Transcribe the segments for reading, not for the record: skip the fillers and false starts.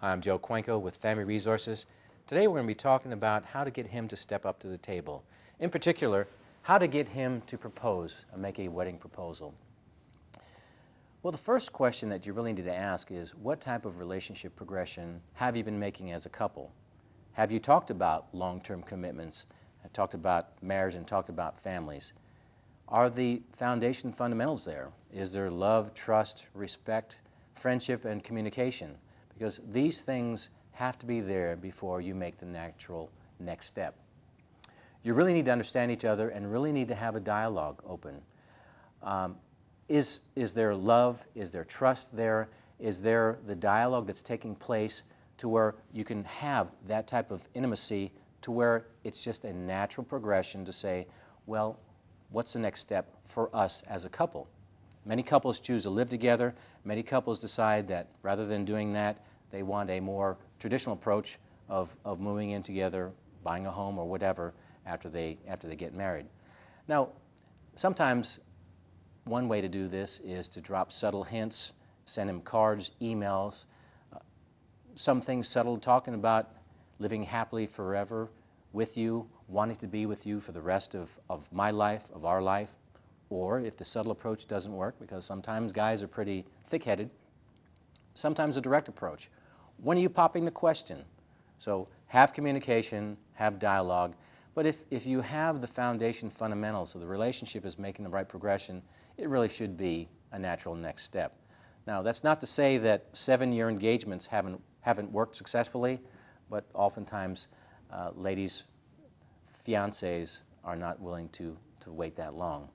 I'm Joe Cuenco with Family Resources. Today we're going to be talking about how to get him to step up to the table. In particular, how to get him to propose and make a wedding proposal. Well, the first question that you really need to ask is, what type of relationship progression have you been making as a couple? Have you talked about long-term commitments, talked about marriage, and talked about families? Are the foundation fundamentals there? Is there love, trust, respect, friendship, and communication? Because these things have to be there before you make the natural next step. You really need to understand each other and really need to have a dialogue open. Is there love? Is there trust there? Is there the dialogue that's taking place to where you can have that type of intimacy to where it's just a natural progression to say, well, what's the next step for us as a couple? Many couples choose to live together. Many couples decide that rather than doing that, they want a more traditional approach of moving in together, buying a home or whatever after they get married. Now, sometimes one way to do this is to drop subtle hints, send him cards, emails, some things subtle, talking about living happily forever with you, wanting to be with you for the rest of my life, of our life. Or if the subtle approach doesn't work, because sometimes guys are pretty thick-headed, sometimes a direct approach. When are you popping the question? So have communication, have dialogue, but if you have the foundation fundamentals of the relationship is making the right progression, it really should be a natural next step. Now, that's not to say that 7-year engagements haven't worked successfully, but oftentimes ladies, fiancés are not willing to wait that long.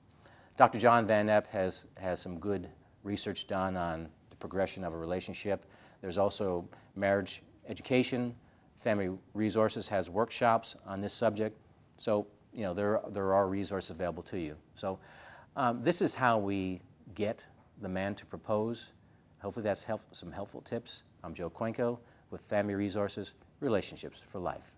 Dr. John Van Epp has some good research done on the progression of a relationship. There's also marriage education. Family Resources has workshops on this subject. So, you know, there are resources available to you. So this is how we get the man to propose. Hopefully that's some helpful tips. I'm Joe Cuenco with Family Resources, Relationships for Life.